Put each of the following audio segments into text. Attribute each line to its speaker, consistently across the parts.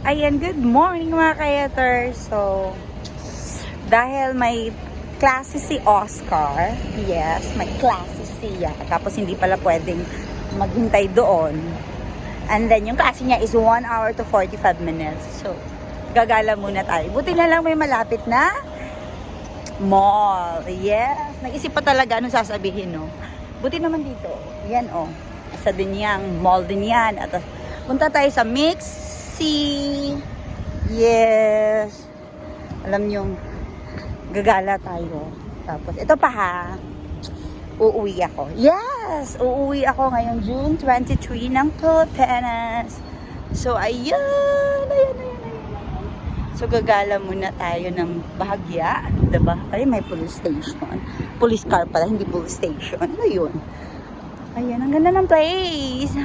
Speaker 1: Ayan, good morning mga kayaters. So, dahil may klase si Oscar, yes, may klase siya. Tapos hindi pala pwedeng maghintay doon. And then yung klase niya is 1 hour to 45 minutes. So, gagala muna tayo. Buti na lang may malapit na mall. Yes, nag-isip pa talaga anong sasabihin, no? Buti naman dito. Yan, oh. Isa din yang mall din yan. At punta tayo sa Mixi. Yes. Alam nyo, gagala tayo. Tapos, ito pa ha. Uuwi ako. Yes! Uuwi ako ngayong June 23 ng Pilipinas. So, ayan. So, gagala muna tayo ng Bahagya. Diba? Ay, may police station. Police car pala, hindi police station. Ano yun? Ayan, ang ganda ng place.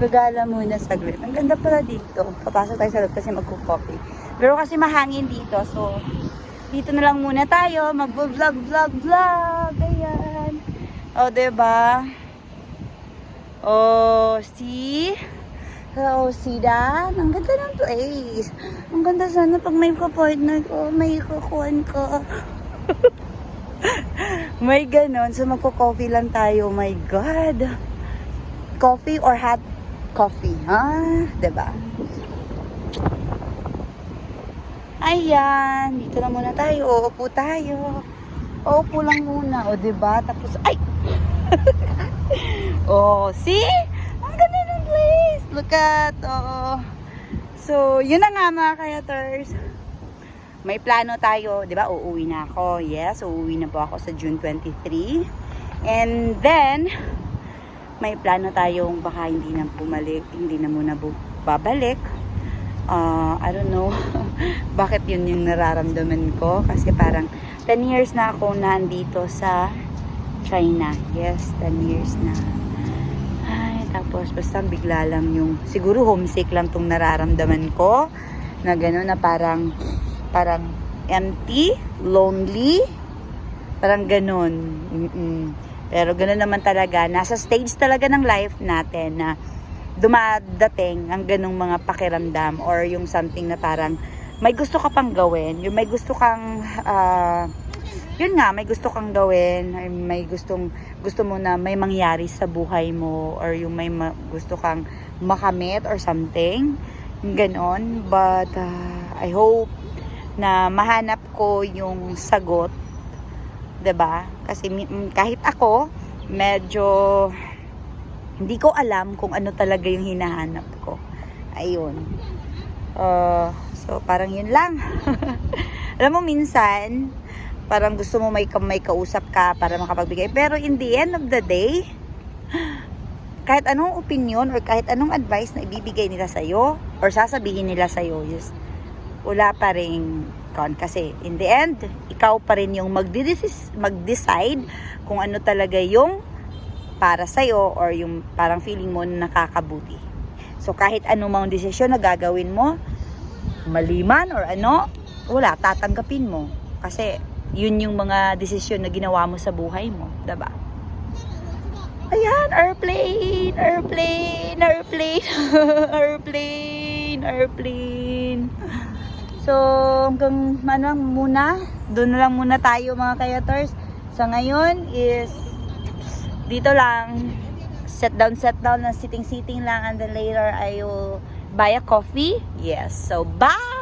Speaker 1: Gagala muna saglit. Ang ganda pala dito. Papasok tayo sa loob kasi magko-coffee. Pero kasi mahangin dito. So, dito na lang muna tayo. Mag-vlog. Ayan. O, diba? O, see? Hello, see that? Ang ganda ng place. Ang ganda sana pag may ka-partner ko, may kukuhan ko. May ganon. So, magko-coffee lang tayo. Oh my God. Coffee or hot coffee, ha? Diba? Ayan. Dito na muna tayo. Uupo tayo. Uupo lang muna. O, diba? Tapos, ay! Oh, see? Ang ganda ng place. Look at, oh. So, yun na nga mga kayaters. May plano tayo, di ba? Uuwi na ako. Yes, uuwi na po ako sa June 23. And then, may plano tayong baka hindi na bumalik, hindi na muna babalik. I don't know bakit yun yung nararamdaman ko. Kasi parang 10 years na ako nandito sa China. Yes, 10 years na. Ay, tapos basta bigla lang yung, siguro homesick lang tong nararamdaman ko. Na gano'n na parang empty, lonely, parang ganun. Pero ganun naman talaga, nasa stage talaga ng life natin na dumadating ang ganung mga pakiramdam or yung something na parang may gusto ka pang gawin, yung may gusto kang yun nga, may gusto kang gawin, may gusto mo na may mangyari sa buhay mo or yung may gusto kang makamit or something, ganon. But I hope na mahanap ko yung sagot, 'di ba? Kasi kahit ako medyo hindi ko alam kung ano talaga yung hinahanap ko. Ayun. So parang yun lang. Alam mo minsan parang gusto mo may kausap ka para makapagbigay, pero in the end of the day, kahit anong opinion or kahit anong advice na ibibigay nila sa'yo or sasabihin nila sa'yo, wala pa rin kasi in the end, ikaw pa rin yung mag-decide kung ano talaga yung para sa'yo or yung parang feeling mo na nakakabuti. So kahit anumang desisyon na gagawin mo, mali man or ano, wala, tatanggapin mo. Kasi yun yung mga desisyon na ginawa mo sa buhay mo, diba? Ayan, airplane. So, hanggang doon na lang muna tayo mga kayaters. So, ngayon is, dito lang, set down na sitting lang, and then later I will buy a coffee. Yes, so bye!